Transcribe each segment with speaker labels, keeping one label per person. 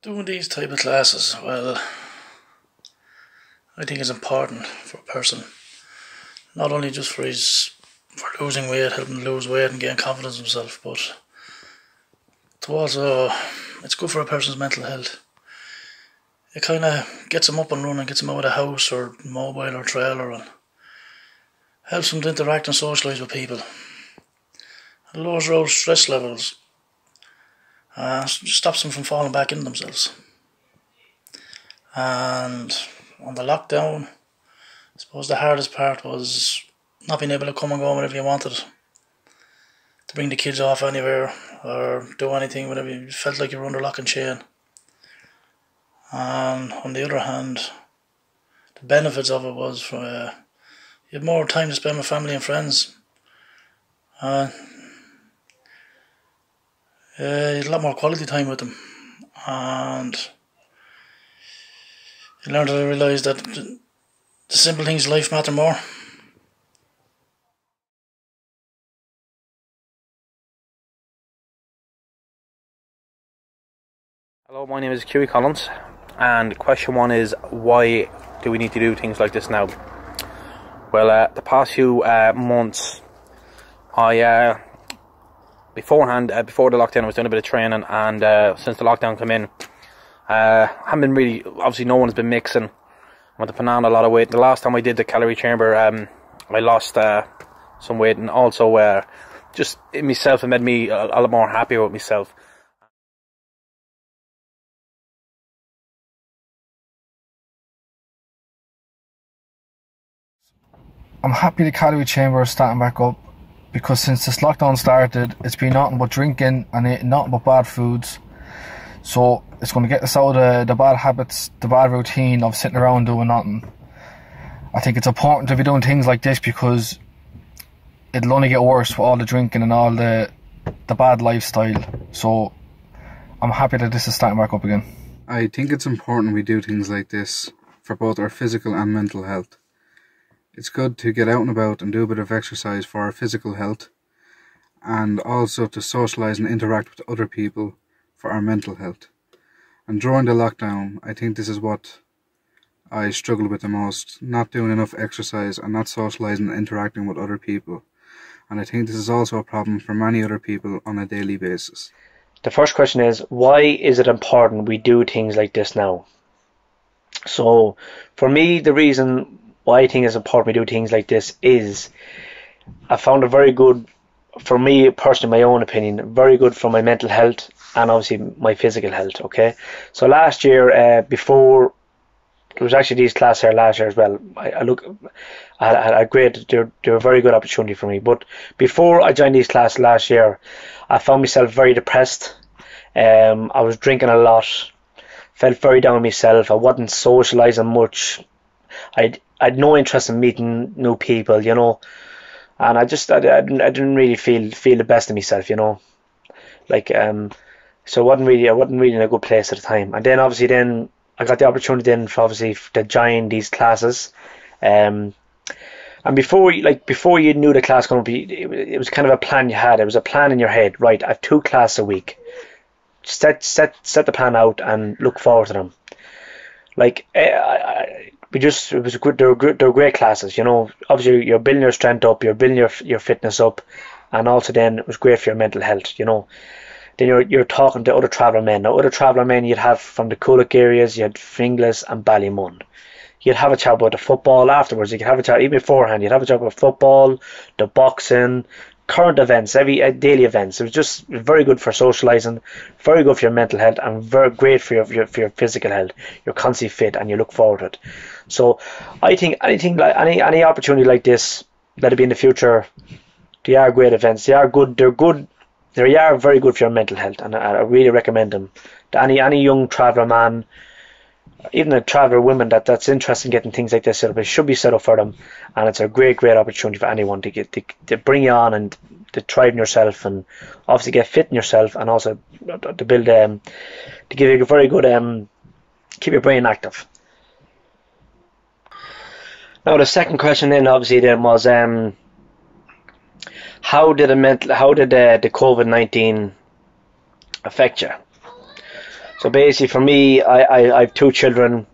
Speaker 1: Doing these type of classes, well, I think it's important for a person, not only just for losing weight, helping lose weight and gain confidence in himself, but to also, it's good for a person's mental health. It kind of gets them up and running, gets them out of the house or mobile or trailer, and helps them to interact and socialise with people. It lowers those stress levels and stops them from falling back in themselves. And on the lockdown, I suppose the hardest part was not being able to come and go whenever you wanted, to bring the kids off anywhere or do anything whenever you felt like you were under lock and chain. And on the other hand, the benefits of it was you had more time to spend with family and friends. You had a lot more quality time with them, and you learn to realise that the simple things in life matter more.
Speaker 2: Hello, my name is Kiwi Collins, and question one is, why do we need to do things like this now? Well, the past few months, beforehand, before the lockdown, I was doing a bit of training, and since the lockdown came in, I haven't been really, obviously no one's been mixing. I went to put on a lot of weight. The last time I did the calorie chamber, I lost some weight, and also just in myself, it made me a lot more happier with myself.
Speaker 3: I'm happy the calorie chamber is starting back up, because since this lockdown started, it's been nothing but drinking and eating nothing but bad foods. So it's going to get us out of the bad habits, the bad routine of sitting around doing nothing. I think it's important to be doing things like this, because it'll only get worse with all the drinking and all the bad lifestyle. So I'm happy that this is starting back up again.
Speaker 4: I think it's important we do things like this for both our physical and mental health. It's good to get out and about and do a bit of exercise for our physical health, and also to socialise and interact with other people for our mental health. And during the lockdown, I think this is what I struggled with the most, not doing enough exercise and not socialising and interacting with other people. And I think this is also a problem for many other people on a daily basis.
Speaker 5: The first question is, why is it important we do things like this now? So for me, the reason why I think it's important we do things like this is, I found it very good, for me personally, my own opinion, very good for my mental health and obviously my physical health. Okay, so last year, before there was actually these classes here last year as well, I had a great, they were a very good opportunity for me. But before I joined these classes last year, I found myself very depressed. I was drinking a lot, felt very down on myself. I wasn't socialising much. I had no interest in meeting new people, you know, and I didn't really feel the best of myself, you know, like so I wasn't really in a good place at the time. And then obviously I got the opportunity to join these classes, and before you knew the class going to be, it was kind of a plan you had. It was a plan in your head, right? I have 2 classes a week. Set the plan out and look forward to them. Like it was good. They were great classes, you know. Obviously, you're building your strength up, you're building your fitness up, and also then it was great for your mental health, you know. Then you're talking to other traveller men. Now, other traveller men you'd have from the Coolock areas, you had Finglas and Ballymun. You'd have a chat about the football afterwards. You could have a chat even beforehand. You'd have a chat about football, the boxing, current events, every daily events. It was just very good for socialising, very good for your mental health, and very great for your physical health. You're constantly fit and you look forward to it. So I think anything like any opportunity like this, let it be in the future, they are great events. They are good. They're good. They are very good for your mental health, and I really recommend them to any young traveller man, even a traveller woman that's interested in getting things like this set up. It should be set up for them, and it's a great opportunity for anyone to bring you on and to thrive in yourself, and obviously get fit in yourself, and also to build to give you a very good keep your brain active. Now the second question then obviously then was how did the COVID-19 affect you? So basically for me, I have 2 children.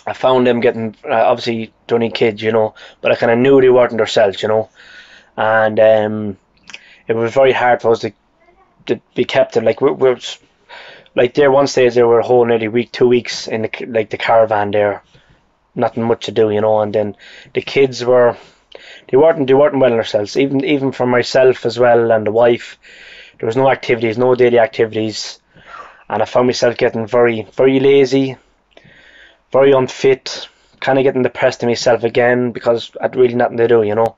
Speaker 5: I found them getting, obviously don't need kids, you know, but I kind of knew they weren't themselves, you know, and it was very hard for us to be kept in, like we're like there one stage they were a whole nearly week, 2 weeks in the caravan there, nothing much to do, you know, and then the kids were, they weren't well themselves, even for myself as well and the wife. There was no activities, no daily activities, and I found myself getting very, very lazy, very unfit, kind of getting depressed in myself again because I had really nothing to do, you know.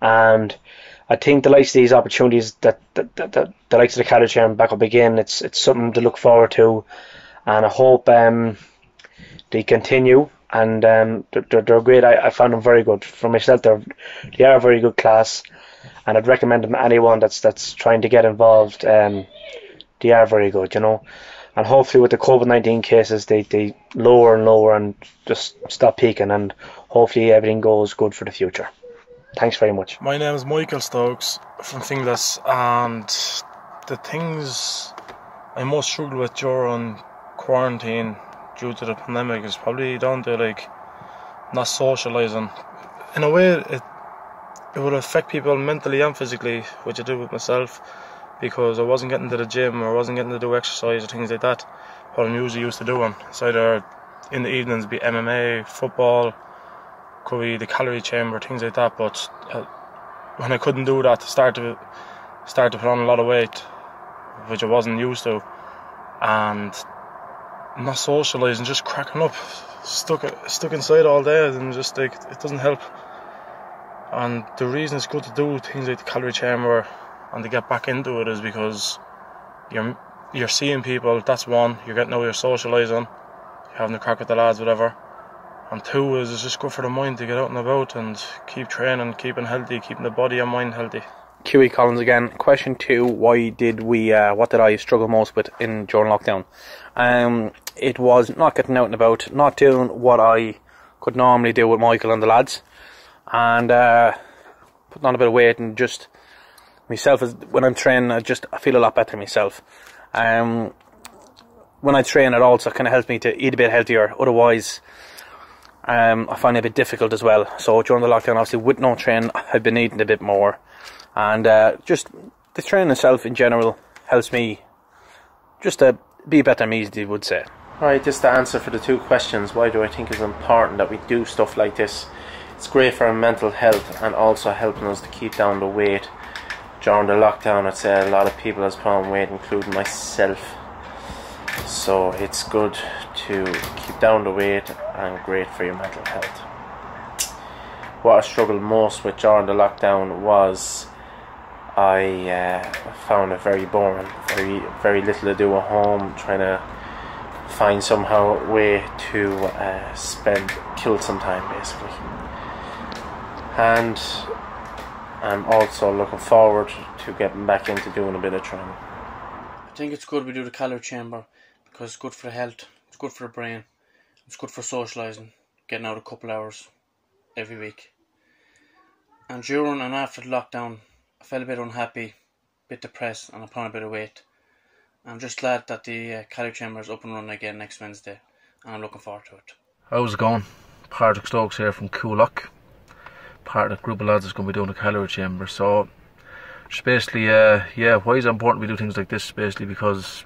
Speaker 5: And I think the likes of these opportunities that the likes of the Calorie Chamber back up again, it's something to look forward to, and I hope they continue. And they're great. I found them very good. For myself, they are a very good class, and I'd recommend them to anyone that's trying to get involved. They are very good, you know. And hopefully with the COVID-19 cases, they lower and lower and just stop peaking, and hopefully everything goes good for the future. Thanks very much.
Speaker 6: My name is Michael Stokes from Finglas, and the things I most struggled with during quarantine due to the pandemic is probably down to like not socialising. In a way, it would affect people mentally and physically, which I did with myself, because I wasn't getting to the gym or wasn't getting to do exercise or things like that, what I'm usually used to doing. It's either in the evenings be MMA, football, could be the Calorie Chamber, things like that. But when I couldn't do that, start to put on a lot of weight, which I wasn't used to, and not socialising, just cracking up, stuck inside all day, and just like it doesn't help. And the reason it's good to do things like the Calorie Chamber and to get back into it is because you're seeing people. That's one, you're getting out, you're socialising, you're having a crack with the lads, whatever. And 2 is it's just good for the mind to get out and about and keep training, keeping healthy, keeping the body and mind healthy.
Speaker 2: QE Collins again. Question 2: why did we? What did I struggle most with during lockdown? It was not getting out and about, not doing what I could normally do with Michael and the lads, and putting on a bit of weight, and just myself. When I'm training, I feel a lot better myself. When I train, it also kind of helps me to eat a bit healthier. Otherwise, I find it a bit difficult as well. So during the lockdown, obviously with no training, I've been eating a bit more, and just the training itself in general helps me just to be better me, as you would say.
Speaker 7: Alright, this is the answer for the 2 questions. Why do I think it's important that we do stuff like this? It's great for our mental health and also helping us to keep down the weight. During the lockdown, I'd say a lot of people has put on weight, including myself. So it's good to keep down the weight and great for your mental health. What I struggled most with during the lockdown was I found it very boring, very little to do at home, trying to find somehow a way to kill some time basically. And I'm also looking forward to getting back into doing a bit of training.
Speaker 8: I think it's good we do the Calorie Chamber because it's good for the health, it's good for the brain, it's good for socialising, getting out a couple hours every week. And during and after the lockdown, I felt a bit unhappy, a bit depressed, and I put on a bit of weight. I'm just glad that the Calorie Chamber is up and running again next Wednesday, and I'm looking forward to it.
Speaker 9: How's it going? Patrick Stokes here from Coolock. Part of the group of lads that's going to be doing the Calorie Chamber. So, just basically, why is it important we do things like this? Basically, because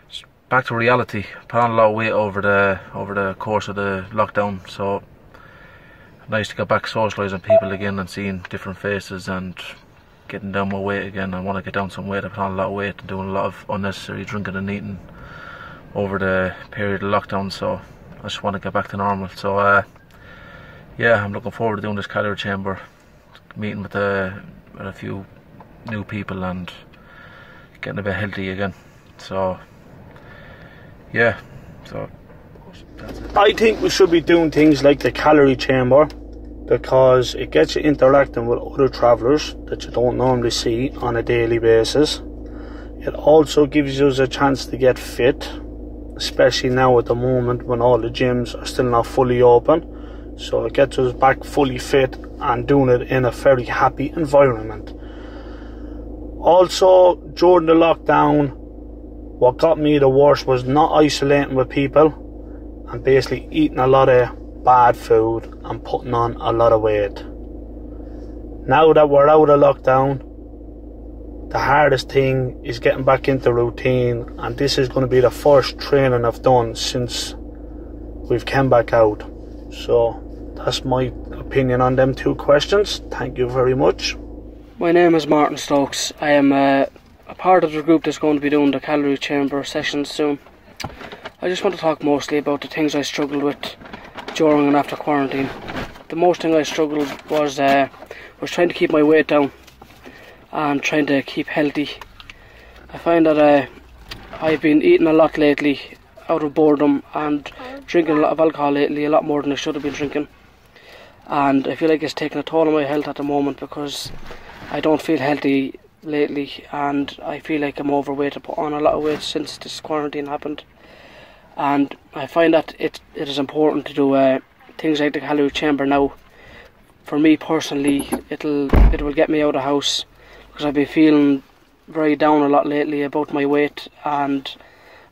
Speaker 9: it's back to reality. Put on a lot of weight over the course of the lockdown. So, nice to get back socialising people again and seeing different faces and getting down my weight again. I want to get down some weight. I put on a lot of weight and doing a lot of unnecessary drinking and eating over the period of lockdown. So, I just want to get back to normal. So, yeah, I'm looking forward to doing this Calorie Chamber, meeting with a few new people and getting a bit healthy again. So, yeah, so that's it.
Speaker 10: I think we should be doing things like the Calorie Chamber because it gets you interacting with other travellers that you don't normally see on a daily basis. It also gives you a chance to get fit, especially now at the moment when all the gyms are still not fully open. So it gets us back fully fit and doing it in a very happy environment. Also, during the lockdown, what got me the worst was not isolating with people and basically eating a lot of bad food and putting on a lot of weight. Now that we're out of lockdown, the hardest thing is getting back into routine, and this is going to be the first training I've done since we've come back out. So that's my opinion on them 2 questions. Thank you very much.
Speaker 11: My name is Martin Stokes. I am a part of the group that's going to be doing the calorie chamber sessions soon. I just want to talk mostly about the things I struggled with during and after quarantine. The most thing I struggled was trying to keep my weight down and trying to keep healthy. I find that I've been eating a lot lately out of boredom and drinking a lot of alcohol lately, a lot more than I should have been drinking. And I feel like it's taking a toll on my health at the moment because I don't feel healthy lately, and I feel like I'm overweight. I put on a lot of weight since this quarantine happened, and I find that it is important to do things like the calorie chamber now. For me personally, it will get me out of the house because I've been feeling very down a lot lately about my weight and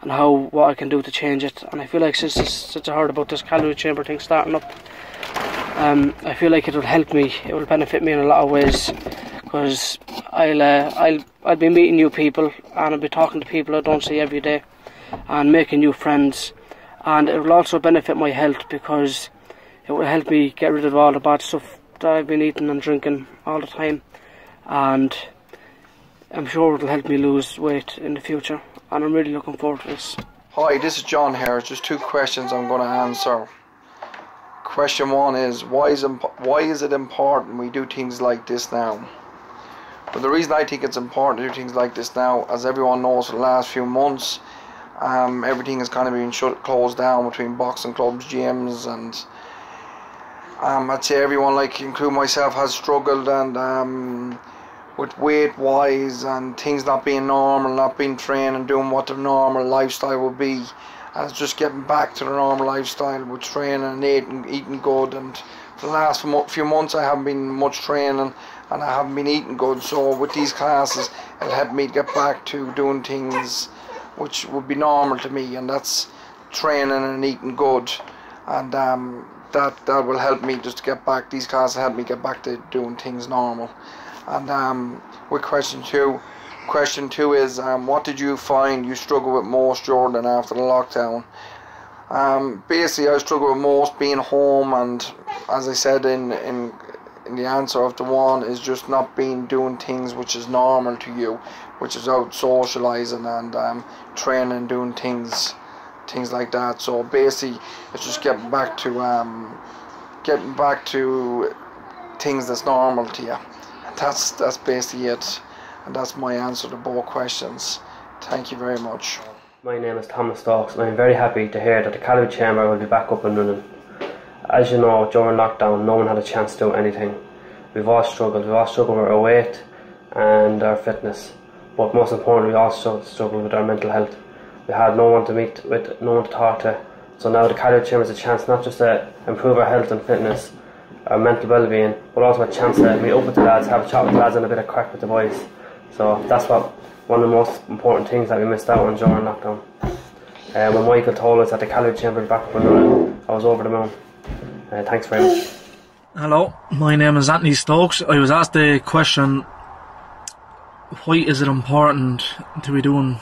Speaker 11: what I can do to change it. And I feel like since I heard about this calorie chamber thing starting up, I feel like it will help me. It will benefit me in a lot of ways, because I'll be meeting new people and I'll be talking to people I don't see every day and making new friends, and it will also benefit my health because it will help me get rid of all the bad stuff that I've been eating and drinking all the time, and I'm sure it will help me lose weight in the future, and I'm really looking forward to this.
Speaker 12: Hi, this is John here. Just 2 questions I'm going to answer. Question 1 is, why is it important we do things like this now? But the reason I think it's important to do things like this now, as everyone knows, for the last few months, everything has kind of been closed down between boxing clubs, gyms, and I'd say everyone, like including myself, has struggled and with weight wise and things not being normal, not being trained and doing what their normal lifestyle would be. And it's just getting back to the normal lifestyle with training and eating good. And for the last few months I haven't been much training and I haven't been eating good, so with these classes it'll help me get back to doing things which would be normal to me, and that's training and eating good, and that will help me just to get back. These classes help me get back to doing things normal. And with question two is, what did you find you struggle with most during and after the lockdown? Basically I struggle with most being home, and as I said in the answer of the one, is just not doing things which is normal to you, which is out socializing and training and doing things like that. So basically it's just getting back to things that's normal to you. That's basically it, and that's my answer to both questions. Thank you very much.
Speaker 13: My name is Thomas Stokes, and I'm very happy to hear that the calorie chamber will be back up and running. As you know, during lockdown no one had a chance to do anything. We've all struggled with our weight and our fitness, but most importantly we also struggled with our mental health. We had no one to meet with, no one to talk to, so now the calorie chamber is a chance not just to improve our health and fitness, our mental well-being, but also a chance to meet up with the lads, have a chat with the lads and a bit of crack with the boys. So that's one of the most important things that we missed out on during lockdown. When Michael told us that the calorie chamber was back up and running, I was over the moon. Thanks very much.
Speaker 14: Hello, my name is Anthony Stokes. I was asked the question, why is it important to be doing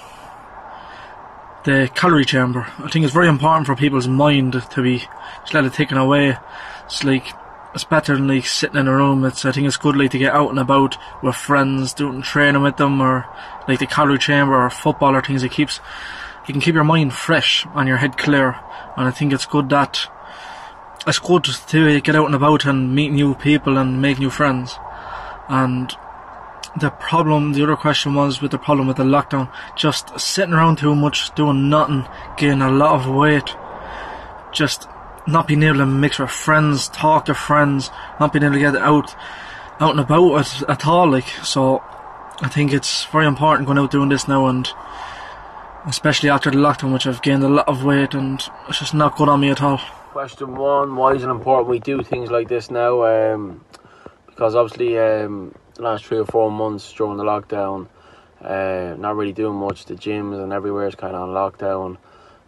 Speaker 14: the calorie chamber? I think it's very important for people's mind to be just let it taken away. It's better than like sitting in a room. I think it's good like to get out and about with friends, doing training with them, or like the calorie chamber or football or things. You can keep your mind fresh and your head clear, and I think it's good to get out and about and meet new people and make new friends. And the other question was with the problem with the lockdown, just sitting around too much, doing nothing, gaining a lot of weight, just not being able to mix with friends, talk to friends, not being able to get out and about at all. So I think it's very important going out doing this now, and especially after the lockdown, which I've gained a lot of weight and it's just not good on me at all.
Speaker 9: Question 1, why is it important we do things like this now? Because obviously the last 3 or 4 months during the lockdown,
Speaker 2: not really doing much. The gyms and everywhere is kind of on lockdown,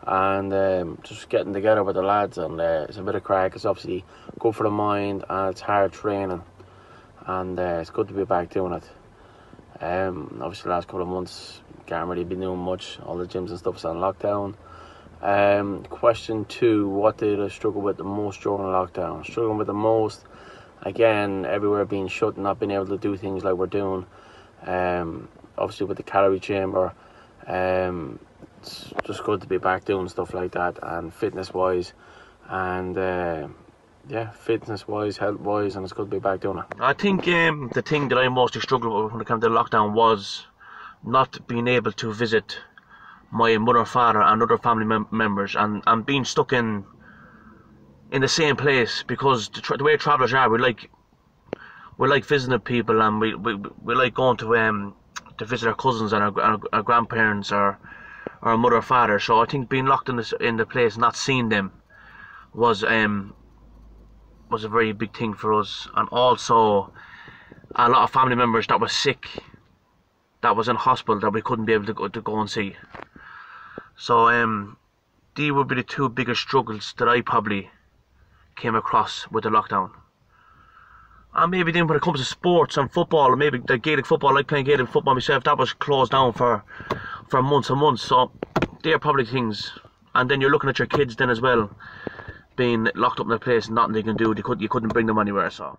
Speaker 2: and just getting together with the lads, and it's a bit of crack. It's obviously good for the mind, and it's hard training, and it's good to be back doing it. Obviously the last couple of months can't really be doing much. All the gyms and stuff is on lockdown. Question 2, what did I struggle with the most during lockdown? Struggling with the most, again, everywhere being shut and not being able to do things like we're doing. Obviously with the calorie chamber, it's just good to be back doing stuff like that, and fitness wise, and yeah, fitness wise, health wise, and it's good to be back doing it. I think the thing that I mostly struggled with when it came to lockdown was not being able to visit my mother, father and other family members, and being stuck in the same place, because the way travellers are, we like visiting people, and we like going to visit our cousins and our grandparents, or our mother or father. So I think being locked in the place and not seeing them was a very big thing for us. And also a lot of family members that was sick, that was in hospital, that we couldn't be able to go and see. So these would be the 2 biggest struggles that I probably came across with the lockdown. And maybe then when it comes to sports and football, and maybe the Gaelic football, I like playing Gaelic football myself, that was closed down for months and months. So they're probably things. And then you're looking at your kids then as well, being locked up in a place and nothing they can do. You couldn't bring them anywhere. So